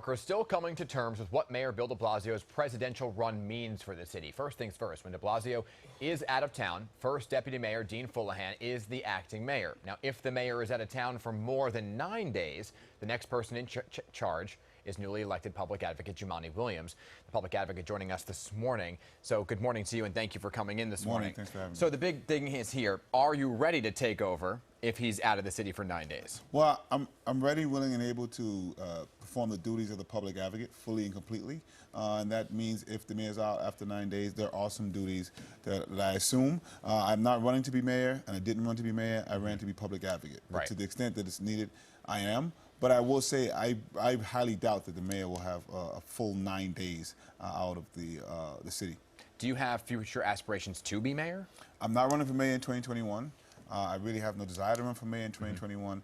Yorkers still coming to terms with what Mayor Bill de Blasio's presidential run means for the city. First things first, when de Blasio is out of town, first Deputy Mayor Dean Fullahan is the acting mayor. Now, if the mayor is out of town for more than 9 days, the next person in charge is newly elected public advocate Jumaane Williams, the public advocate joining us this morning. So good morning to you and thank you for coming in this morning. Thanks for having me. So the big thing is here, are you ready to take over if he's out of the city for 9 days? Well, I'm ready, willing, and able to perform the duties of the public advocate fully and completely. And that means if the mayor's out after 9 days, there are some duties that I assume. I'm not running to be mayor, and I didn't run to be mayor. I ran to be public advocate. But right. To the extent that it's needed, I am. But I will say I highly doubt that the mayor will have a full 9 days out of the city. Do you have future aspirations to be mayor? I'm not running for mayor in 2021. I really have no desire to run for mayor in 2021.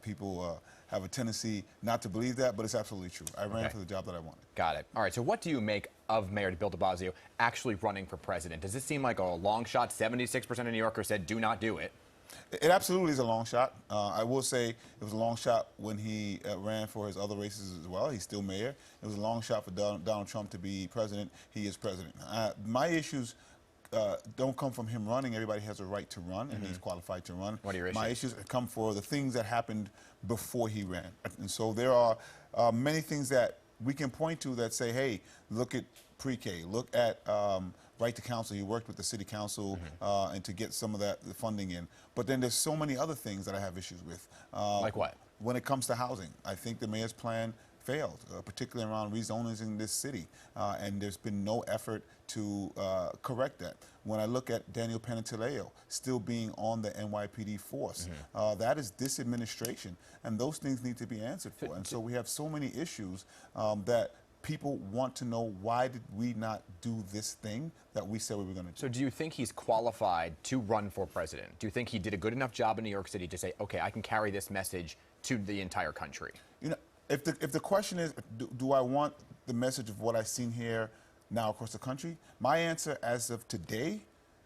People have a tendency not to believe that, but it's absolutely true. I ran for the job that I wanted. Got it. All right, so what do you make of Mayor Bill de Blasio actually running for president? Does this seem like a long shot? 76% of New Yorkers said do not do it. It absolutely is a long shot. I will say it was a long shot when he ran for his other races as well. He's still mayor. It was a long shot for Donald Trump to be president. He is president. My issues don't come from him running. Everybody has a right to run, and he's qualified to run. What are your issues? My issues come for the things that happened before he ran. And so there are many things that we can point to that say, hey, look at pre-K, look at right to counsel. He worked with the city council and to get some of the funding in. But then there's so many other things that I have issues with. Like what? When it comes to housing, I think the mayor's plan failed, particularly around rezonings in this city, and there's been no effort to correct that. When I look at Daniel Pantaleo still being on the NYPD force, that is this administration, and those things need to be answered for. And so we have so many issues that people want to know, why did we not do this thing that we said we were going to do? So do you think he's qualified to run for president? Do you think he did a good enough job in New York City to say, okay, I can carry this message to the entire country? You know, if the question is, do I want the message of what I've seen here now across the country? My answer as of today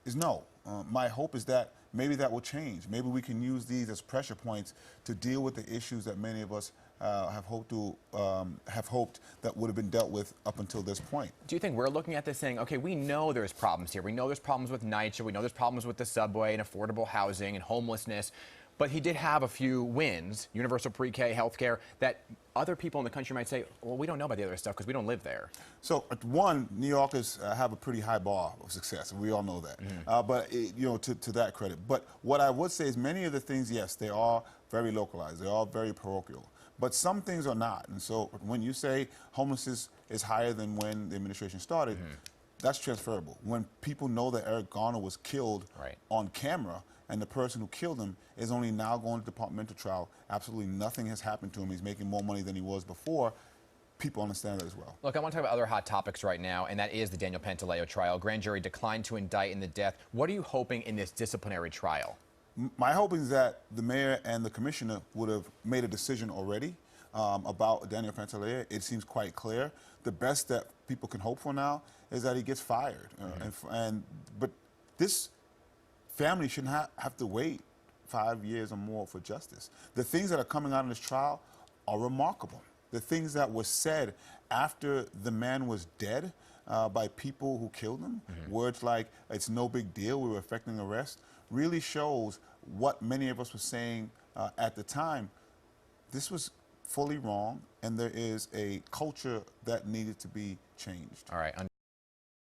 is no. My hope is that maybe that will change. Maybe we can use these as pressure points to deal with the issues that many of us have hoped that would have been dealt with up until this point. Do you think we're looking at this saying, okay, we know there's problems here. We know there's problems with NYC, we know there's problems with the subway and affordable housing and homelessness, but he did have a few wins, universal pre-K, healthcare, that other people in the country might say, well, we don't know about the other stuff because we don't live there. So, one, New Yorkers have a pretty high bar of success. We all know that. But, you know, to that credit. But what I would say is many of the things, yes, they are very localized. They are very parochial. But some things are not. And so when you say homelessness is higher than when the administration started, that's transferable. When people know that Eric Garner was killed on camera, and the person who killed him is only now going to departmental trial, absolutely nothing has happened to him. He's making more money than he was before. People understand that as well. Look, I want to talk about other hot topics right now, and that is the Daniel Pantaleo trial. Grand jury declined to indict in the death. What are you hoping in this disciplinary trial? My hope is that the mayor and the commissioner would have made a decision already about Daniel Pantaleo. It seems quite clear. The best that people can hope for now is that he gets fired. But this family shouldn't have to wait 5 years or more for justice. The things that are coming out of this trial are remarkable. The things that were said after the man was dead by people who killed him, words like, it's no big deal, we were effecting arrest, really shows what many of us were saying at the time. This was fully wrong, and there is a culture that needed to be changed. All right.